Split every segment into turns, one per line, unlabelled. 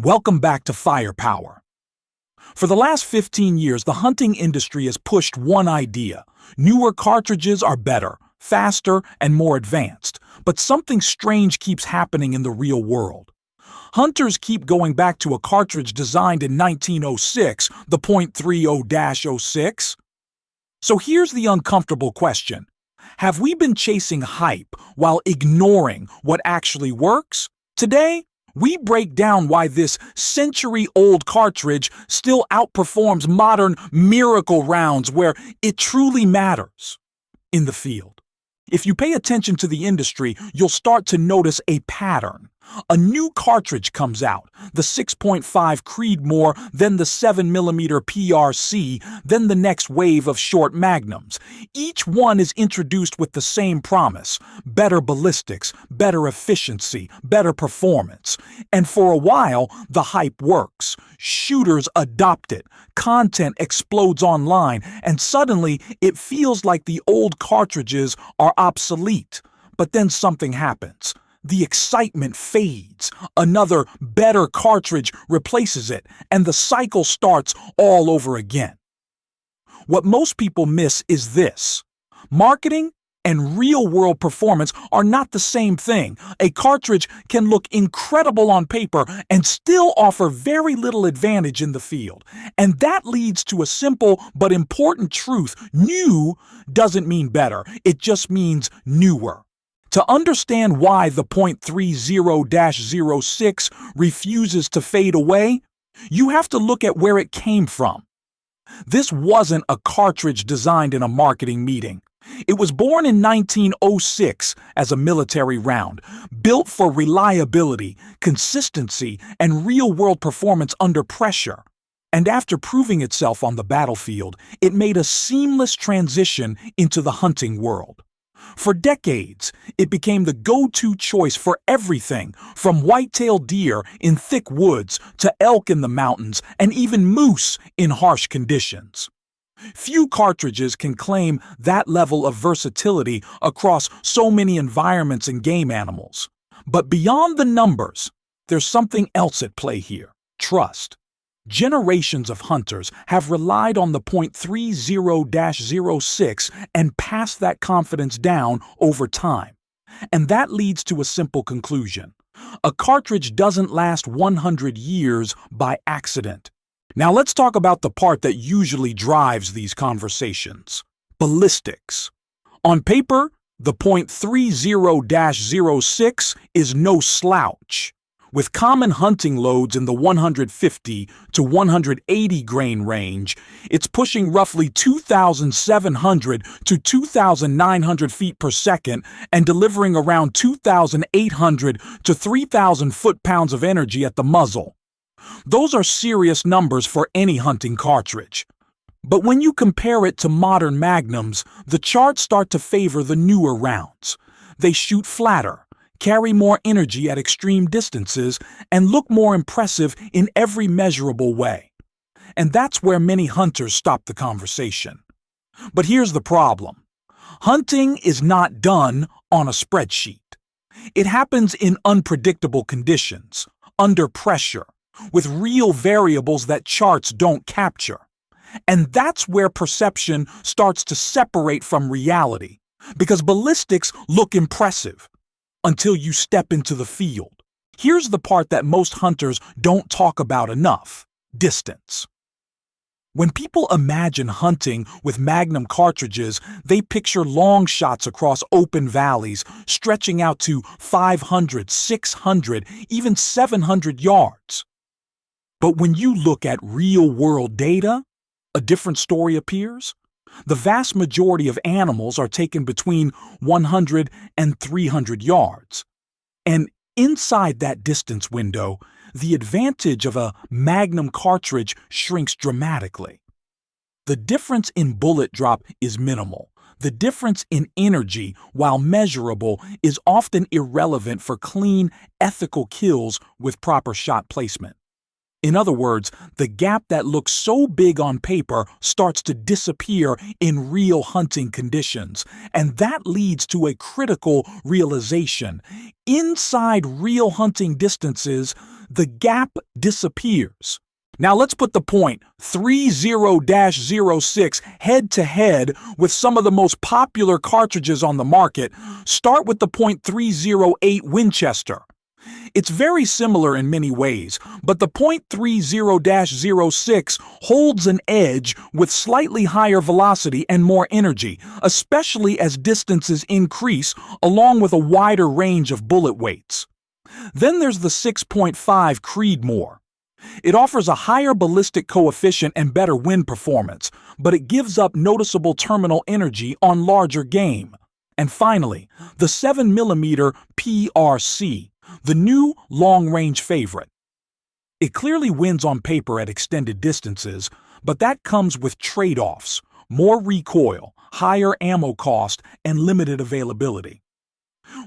Welcome back to Firepower. For the last 15 years, the hunting industry has pushed one idea. Newer cartridges are better, faster, and more advanced. But something strange keeps happening in the real world. Hunters keep going back to a cartridge designed in 1906, the .30-06. So here's the uncomfortable question. Have we been chasing hype while ignoring what actually works? Today, we break down why this century-old cartridge still outperforms modern miracle rounds where it truly matters in the field. If you pay attention to the industry, you'll start to notice a pattern. A new cartridge comes out, the 6.5 Creedmoor, then the 7mm PRC, then the next wave of short magnums. Each one is introduced with the same promise: better ballistics, better efficiency, better performance. And for a while, the hype works. Shooters adopt it, content explodes online, and suddenly it feels like the old cartridges are obsolete. But then something happens. The excitement fades, another better cartridge replaces it, and the cycle starts all over again. What most people miss is this: marketing and real-world performance are not the same thing. A cartridge can look incredible on paper and still offer very little advantage in the field. And that leads to a simple but important truth: new doesn't mean better, it just means newer. To understand why the .30-06 refuses to fade away, you have to look at where it came from. This wasn't a cartridge designed in a marketing meeting. It was born in 1906 as a military round, built for reliability, consistency, and real-world performance under pressure. And after proving itself on the battlefield, it made a seamless transition into the hunting world. For decades, it became the go-to choice for everything from whitetail deer in thick woods to elk in the mountains and even moose in harsh conditions. Few cartridges can claim that level of versatility across so many environments and game animals. But beyond the numbers, there's something else at play here: trust. Generations of hunters have relied on the .30-06 and passed that confidence down over time. And that leads to a simple conclusion: a cartridge doesn't last 100 years by accident. Now let's talk about the part that usually drives these conversations: ballistics. On paper, the .30-06 is no slouch. With common hunting loads in the 150 to 180 grain range, it's pushing roughly 2,700 to 2,900 feet per second and delivering around 2,800 to 3,000 foot-pounds of energy at the muzzle. Those are serious numbers for any hunting cartridge. But when you compare it to modern magnums, the charts start to favor the newer rounds. They shoot flatter, carry more energy at extreme distances, and look more impressive in every measurable way. And that's where many hunters stop the conversation. But here's the problem: hunting is not done on a spreadsheet. It happens in unpredictable conditions, under pressure, with real variables that charts don't capture. And that's where perception starts to separate from reality, because ballistics look impressive until you step into the field. Here's the part that most hunters don't talk about enough: distance. When people imagine hunting with Magnum cartridges, they picture long shots across open valleys, stretching out to 500, 600, even 700 yards. But when you look at real-world data, a different story appears. The vast majority of animals are taken between 100 and 300 yards. And inside that distance window, the advantage of a Magnum cartridge shrinks dramatically. The difference in bullet drop is minimal. The difference in energy, while measurable, is often irrelevant for clean, ethical kills with proper shot placement. In other words, the gap that looks so big on paper starts to disappear in real hunting conditions, and that leads to a critical realization. Inside real hunting distances, the gap disappears. Now let's put the .30-06 head-to-head with some of the most popular cartridges on the market. Start with the .308 Winchester. It's very similar in many ways, but the .30-06 holds an edge with slightly higher velocity and more energy, especially as distances increase, along with a wider range of bullet weights. Then there's the 6.5 Creedmoor. It offers a higher ballistic coefficient and better wind performance, but it gives up noticeable terminal energy on larger game. And finally, the 7mm PRC, the new long-range favorite. It clearly wins on paper at extended distances, but that comes with trade-offs: more recoil, higher ammo cost, and limited availability.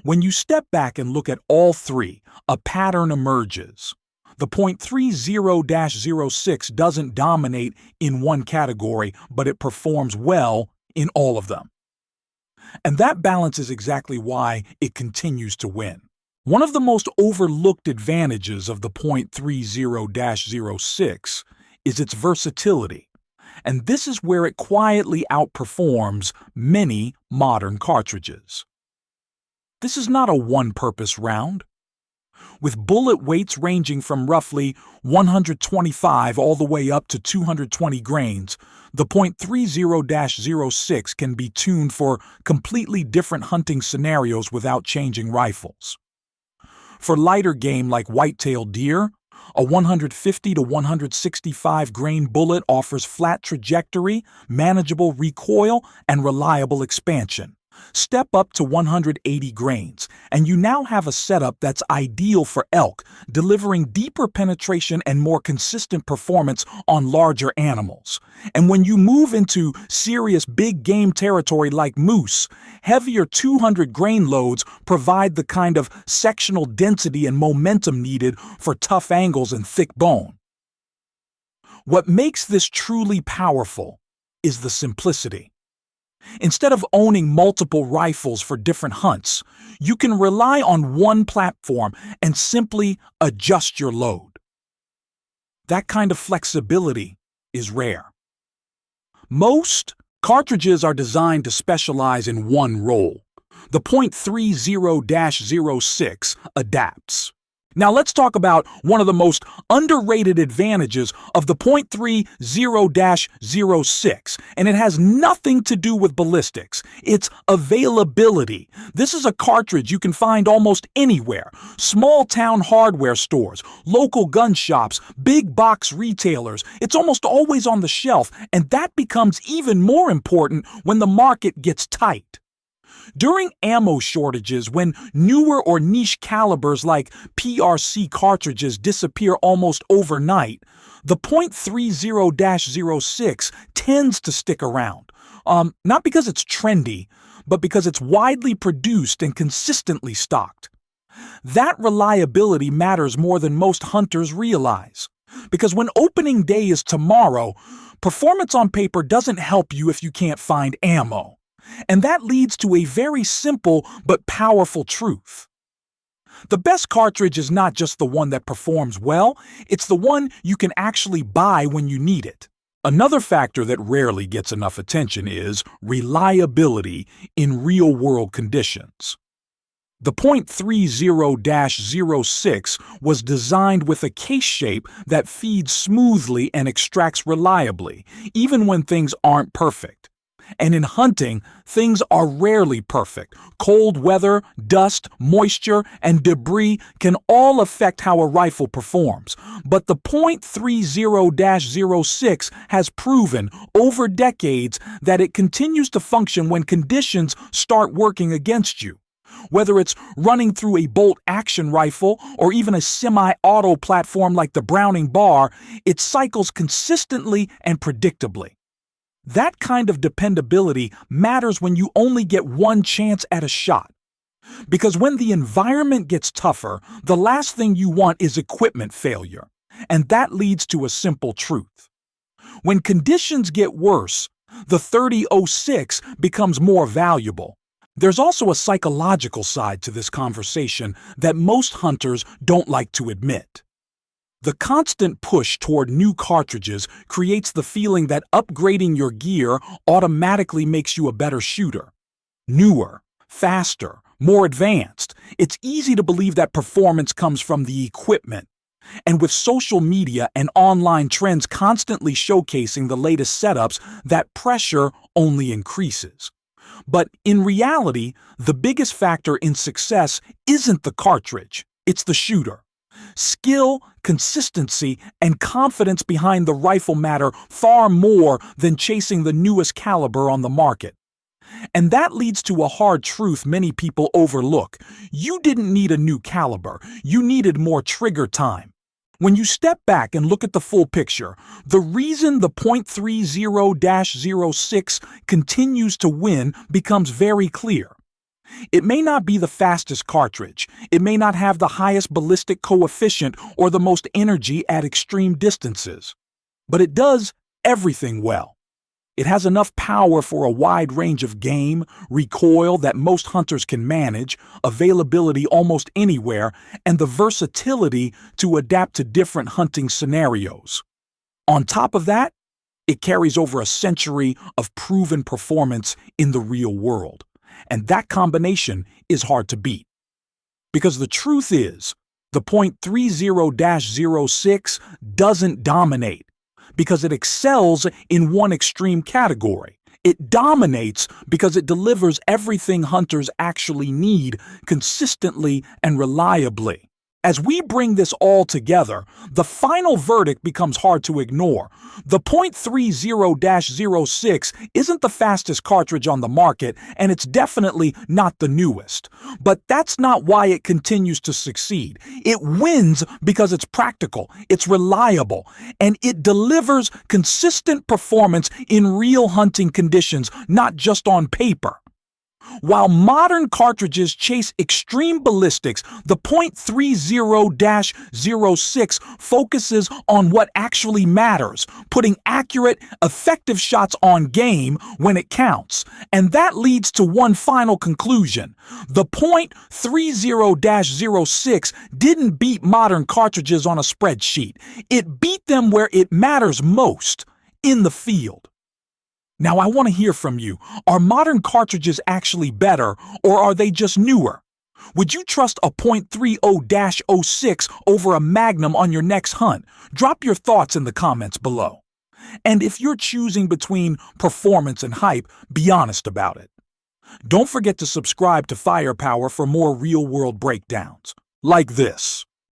When you step back and look at all three, a pattern emerges. The .30-06 doesn't dominate in one category, but it performs well in all of them. And that balance is exactly why it continues to win. One of the most overlooked advantages of the .30-06 is its versatility, and this is where it quietly outperforms many modern cartridges. This is not a one-purpose round. With bullet weights ranging from roughly 125 all the way up to 220 grains, the .30-06 can be tuned for completely different hunting scenarios without changing rifles. For lighter game like whitetail deer, a 150 to 165 grain bullet offers flat trajectory, manageable recoil, and reliable expansion. Step up to 180 grains, and you now have a setup that's ideal for elk, delivering deeper penetration and more consistent performance on larger animals. And when you move into serious big game territory like moose, heavier 200 grain loads provide the kind of sectional density and momentum needed for tough angles and thick bone. What makes this truly powerful is the simplicity. Instead of owning multiple rifles for different hunts, you can rely on one platform and simply adjust your load. That kind of flexibility is rare. Most cartridges are designed to specialize in one role. The .30-06 adapts. Now let's talk about one of the most underrated advantages of the .30-06, and it has nothing to do with ballistics. It's availability. This is a cartridge you can find almost anywhere: small town hardware stores, local gun shops, big box retailers. It's almost always on the shelf, and that becomes even more important when the market gets tight. During ammo shortages, when newer or niche calibers like PRC cartridges disappear almost overnight, the .30-06 tends to stick around. Not because it's trendy, but because it's widely produced and consistently stocked. That reliability matters more than most hunters realize. Because when opening day is tomorrow, performance on paper doesn't help you if you can't find ammo. And that leads to a very simple but powerful truth. The best cartridge is not just the one that performs well, it's the one you can actually buy when you need it. Another factor that rarely gets enough attention is reliability in real-world conditions. The .30-06 was designed with a case shape that feeds smoothly and extracts reliably, even when things aren't perfect. And in hunting, things are rarely perfect. Cold weather, dust, moisture, and debris can all affect how a rifle performs. But the .30-06 has proven over decades that it continues to function when conditions start working against you. Whether it's running through a bolt-action rifle or even a semi-auto platform like the Browning Bar, it cycles consistently and predictably. That kind of dependability matters when you only get one chance at a shot. Because when the environment gets tougher, the last thing you want is equipment failure. And that leads to a simple truth. When conditions get worse, the 3006 becomes more valuable. There's also a psychological side to this conversation that most hunters don't like to admit. The constant push toward new cartridges creates the feeling that upgrading your gear automatically makes you a better shooter. Newer, faster, more advanced. It's easy to believe that performance comes from the equipment. And with social media and online trends constantly showcasing the latest setups, that pressure only increases. But in reality, the biggest factor in success isn't the cartridge, it's the shooter. Skill, consistency, and confidence behind the rifle matter far more than chasing the newest caliber on the market. And that leads to a hard truth many people overlook. You didn't need a new caliber, you needed more trigger time. When you step back and look at the full picture, the reason the .30-06 continues to win becomes very clear. It may not be the fastest cartridge, it may not have the highest ballistic coefficient or the most energy at extreme distances, but it does everything well. It has enough power for a wide range of game, recoil that most hunters can manage, availability almost anywhere, and the versatility to adapt to different hunting scenarios. On top of that, it carries over a century of proven performance in the real world. And that combination is hard to beat. Because the truth is, the .30-06 doesn't dominate because it excels in one extreme category. It dominates because it delivers everything hunters actually need consistently and reliably. As we bring this all together, the final verdict becomes hard to ignore. The .30-06 isn't the fastest cartridge on the market, and it's definitely not the newest. But that's not why it continues to succeed. It wins because it's practical, it's reliable, and it delivers consistent performance in real hunting conditions, not just on paper. While modern cartridges chase extreme ballistics, the .30-06 focuses on what actually matters, putting accurate, effective shots on game when it counts. And that leads to one final conclusion. The .30-06 didn't beat modern cartridges on a spreadsheet. It beat them where it matters most, in the field. Now I want to hear from you. Are modern cartridges actually better, or are they just newer? Would you trust a .30-06 over a Magnum on your next hunt? Drop your thoughts in the comments below. And if you're choosing between performance and hype, be honest about it. Don't forget to subscribe to Firepower for more real-world breakdowns, like this.